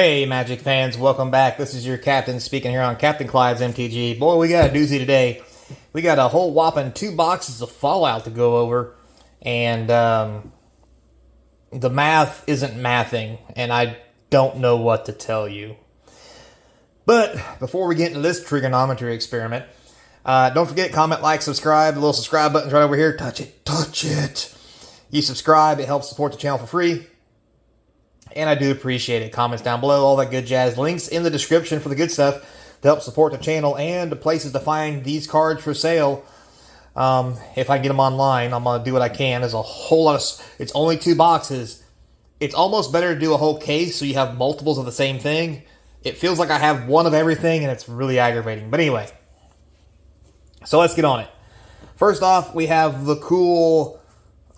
Hey, Magic fans, welcome back. This is your captain speaking here on Captain Clyde's MTG. Boy, we got a doozy today. We got a whole whopping 2 boxes of Fallout to go over, and the math isn't mathing, and I don't know what to tell you. But before we get into this trigonometry experiment, don't forget, comment, like, subscribe. The little subscribe button's right over here. Touch it, touch it. You subscribe, it helps support the channel for free. And I do appreciate it. Comments down below, all that good jazz. Links in the description for the good stuff to help support the channel and the places to find these cards for sale. If I get them online, I'm going to do what I can. There's a whole lot of... It's only 2 boxes. It's almost better to do a whole case so you have multiples of the same thing. It feels like I have one of everything, and it's really aggravating. But anyway, so let's get on it. First off, we have the cool...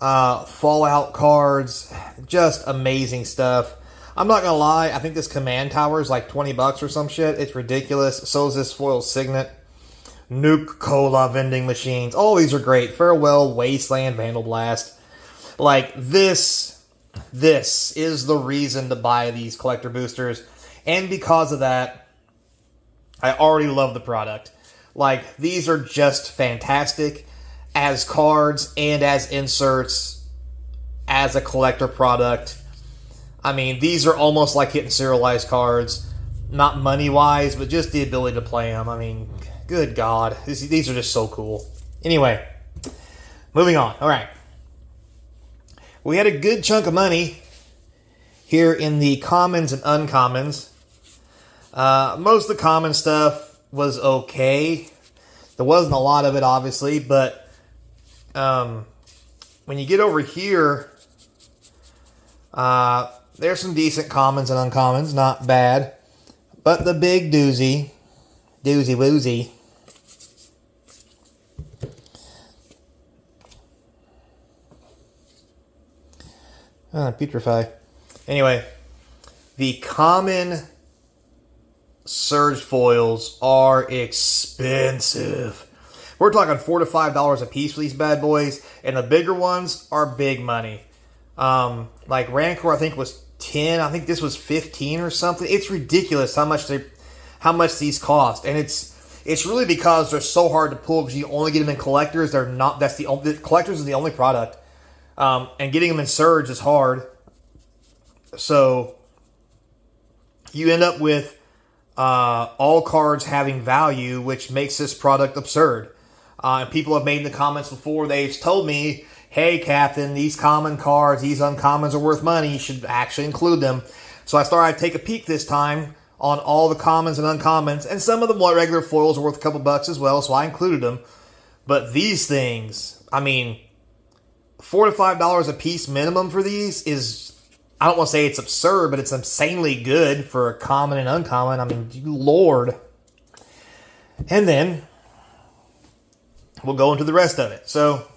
Fallout cards, just amazing stuff. I'm not gonna lie, I think this command tower is like 20 bucks or some shit. It's ridiculous. So is this foil signet. Nuke Cola vending machines. All these are great. Farewell, Wasteland, Vandal Blast. Like this is the reason to buy these collector boosters, and because of that, I already love the product. Like, these are just fantastic as cards and as inserts, as a collector product. I mean, these are almost like hitting serialized cards. Not money-wise, but just the ability to play them. I mean, good God. These are just so cool. Anyway, moving on. All right. We had a good chunk of money here in the commons and uncommons. Most of the common stuff was okay. There wasn't a lot of it, obviously, but when you get over here, there's some decent commons and uncommons, not bad. But the big doozy woozy, putrefy. Anyway, the common surge foils are expensive. We're talking $4 to $5 a piece for these bad boys, and the bigger ones are big money. Like Rancor, I think was 10. I think this was 15 or something. It's ridiculous how much these cost, and it's really because they're so hard to pull because you only get them in collectors. They're not. The collectors is the only product, and getting them in surge is hard. So you end up with all cards having value, which makes this product absurd. And people have made in the comments before, they've told me, hey, Captain, these common cards, these uncommons are worth money. You should actually include them. So I thought I'd take a peek this time on all the commons and uncommons. And some of the more regular foils are worth a couple bucks as well, so I included them. But these things, I mean, $4 to $5 a piece minimum for these is, I don't want to say it's absurd, but it's insanely good for a common and uncommon. I mean, Lord. And then we'll go into the rest of it. So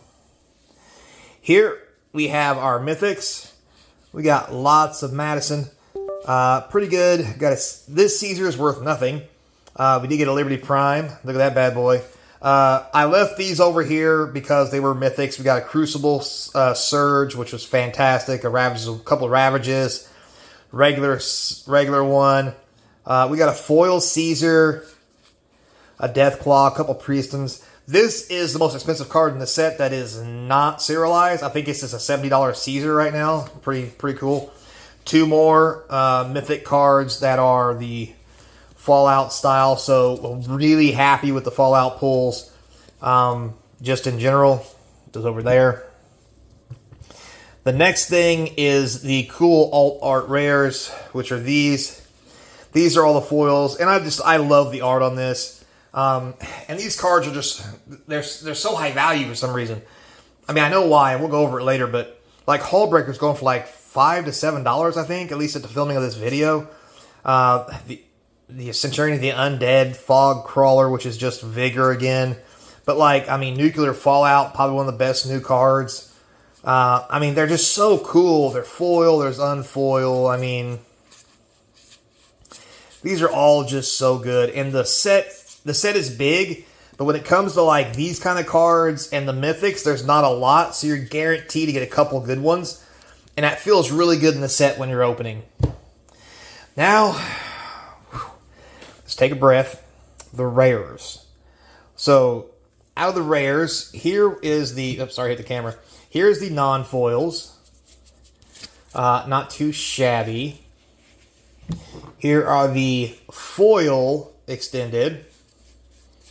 here we have our mythics. We got lots of Madison. Pretty good. This Caesar is worth nothing. We did get a Liberty Prime. Look at that bad boy. I left these over here because they were mythics. We got a Crucible Surge, which was fantastic. A couple of Ravages. Regular one. We got a Foil Caesar. A Deathclaw. A couple Priestons. This is the most expensive card in the set that is not serialized. I think it's just a $70 Caesar right now. Pretty cool. 2 more mythic cards that are the Fallout style. So really happy with the Fallout pulls. Just in general. Just over there. The next thing is the cool alt art rares, which are these. These are all the foils, and I love the art on this. And these cards are just, they're so high value for some reason. I mean, I know why, and we'll go over it later, but like Hullbreaker's going for like $5 to $7, I think, at least at the filming of this video. The Centurion of the Undead, Fog Crawler, which is just Vigor again. But like, I mean, Nuclear Fallout, probably one of the best new cards. I mean, they're just so cool. They're foil, there's unfoil. I mean, these are all just so good. And the set is big, but when it comes to like these kind of cards and the mythics, there's not a lot, so you're guaranteed to get a couple good ones. And that feels really good in the set when you're opening. Now, let's take a breath. The rares. So, out of the rares, here is the... Oops, sorry, I hit the camera. Here's the non-foils. Not too shabby. Here are the foil extended.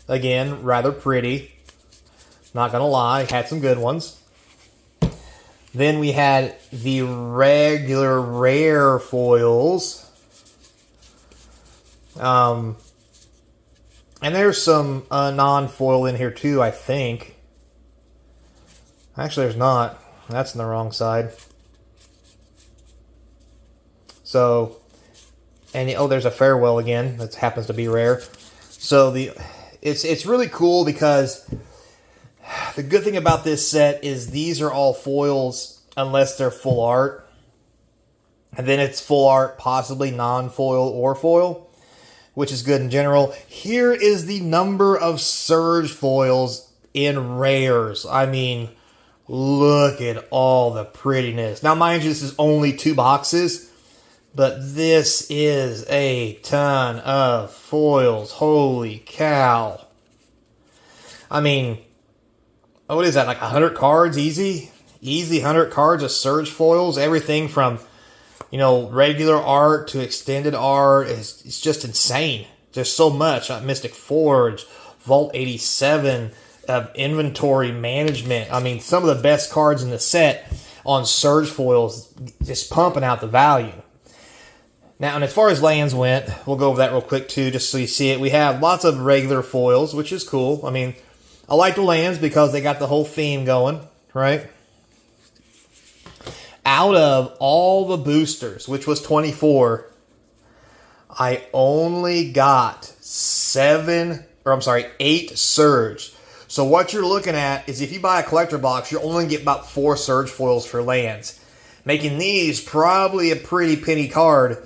Again, rather pretty. Not gonna lie, had some good ones. Then we had the regular rare foils. And there's some non-foil in here too, I think. Actually, there's not. That's on the wrong side. So, and oh, there's a farewell again. That happens to be rare. So it's really cool because the good thing about this set is these are all foils unless they're full art. And then it's full art, possibly non-foil or foil, which is good in general. Here is the number of Surge foils in rares. I mean, look at all the prettiness. Now, mind you, this is only 2 boxes, but this is a ton of foils. Holy cow. I mean, what is that, like 100 cards easy? Easy 100 cards of Surge foils. Everything from, you know, regular art to extended art. It's just insane. There's so much. Mystic Forge, Vault 87, inventory management. I mean, some of the best cards in the set on Surge foils, just pumping out the value. Now, and as far as lands went, we'll go over that real quick too, just so you see it. We have lots of regular foils, which is cool. I mean, I like the lands because they got the whole theme going, right? Out of all the boosters, which was 24, I only got 8 Surge. So what you're looking at is if you buy a collector box, you're only going to get about 4 Surge foils for lands. Making these probably a pretty penny card,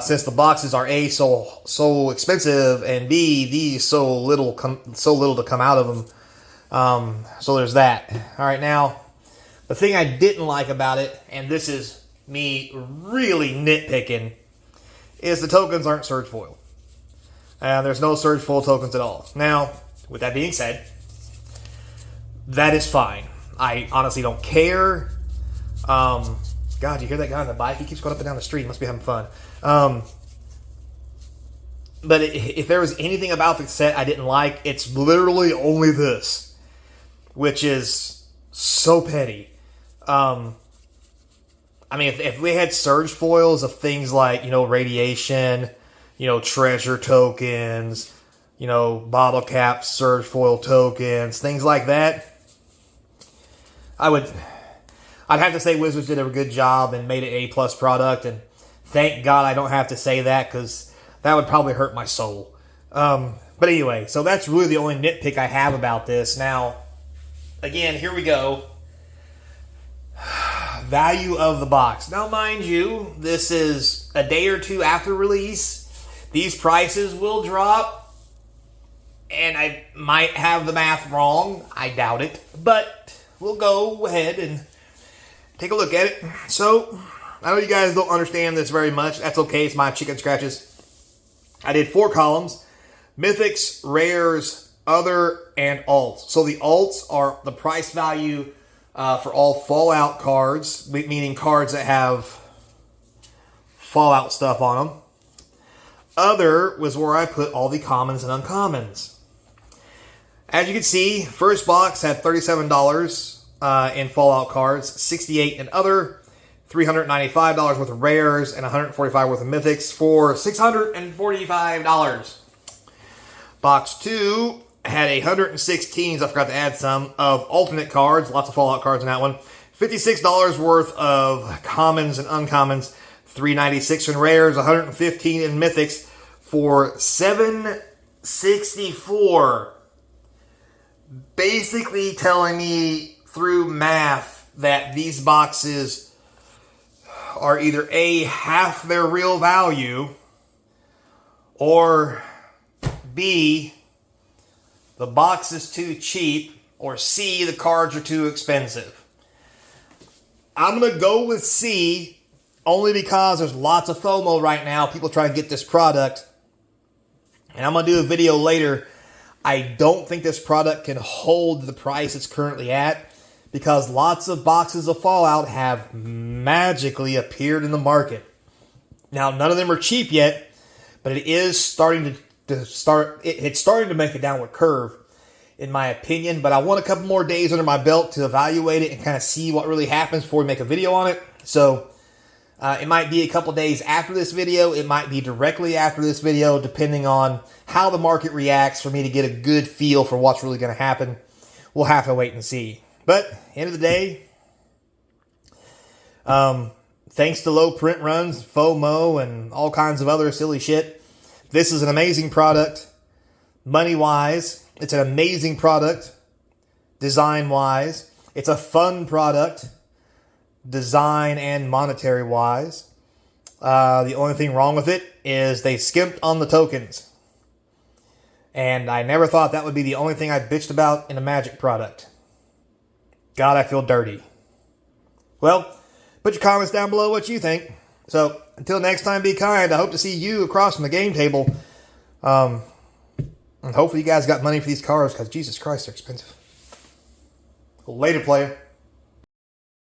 since the boxes are A, so expensive, and B, these so little to come out of them. So there's that. All right, now, the thing I didn't like about it, and this is me really nitpicking, is the tokens aren't Surge foil. There's no Surge foil tokens at all. Now, with that being said, that is fine. I honestly don't care. God, you hear that guy on the bike? He keeps going up and down the street. He must be having fun. But if there was anything about the set I didn't like, it's literally only this, which is so petty. I mean, if we had Surge foils of things like, you know, Radiation, you know, Treasure tokens, you know, Bottle Cap Surge foil tokens, things like that, I'd have to say Wizards did a good job and made it an A+ product, and thank God I don't have to say that, because that would probably hurt my soul. But anyway, so that's really the only nitpick I have about this. Now, again, here we go. Value of the box. Now, mind you, this is a day or two after release. These prices will drop, and I might have the math wrong. I doubt it, but we'll go ahead and take a look at it. So, I know you guys don't understand this very much. That's okay. It's my chicken scratches. I did 4 columns. Mythics, Rares, Other, and Alts. So the Alts are the price value for all Fallout cards, meaning cards that have Fallout stuff on them. Other was where I put all the commons and uncommons. As you can see, first box had $37 in Fallout cards, $68 in Other, $395 worth of Rares, and $145 worth of Mythics for $645. Box 2 had 116s, I forgot to add some, of alternate cards, lots of Fallout cards in that one. $56 worth of commons and uncommons, $396 in Rares, $115 in Mythics for $764. Basically telling me through math that these boxes are either A, half their real value, or B, the box is too cheap, or C, the cards are too expensive. I'm going to go with C, only because there's lots of FOMO right now. People trying to get this product. And I'm going to do a video later. I don't think this product can hold the price it's currently at because lots of boxes of Fallout have magically appeared in the market. Now, none of them are cheap yet, but it is starting it's starting to make a downward curve, in my opinion. But I want a couple more days under my belt to evaluate it and kind of see what really happens before we make a video on it. So it might be a couple days after this video. It might be directly after this video, depending on how the market reacts for me to get a good feel for what's really going to happen. We'll have to wait and see. But end of the day, thanks to low print runs, FOMO, and all kinds of other silly shit, this is an amazing product. Money-wise, it's an amazing product. Design-wise, it's a fun product. Design and monetary-wise. The only thing wrong with it is they skimped on the tokens. And I never thought that would be the only thing I bitched about in a Magic product. God, I feel dirty. Well, put your comments down below what you think. So, until next time, be kind. I hope to see you across from the game table. And hopefully you guys got money for these cars, because Jesus Christ, they're expensive. Later, player.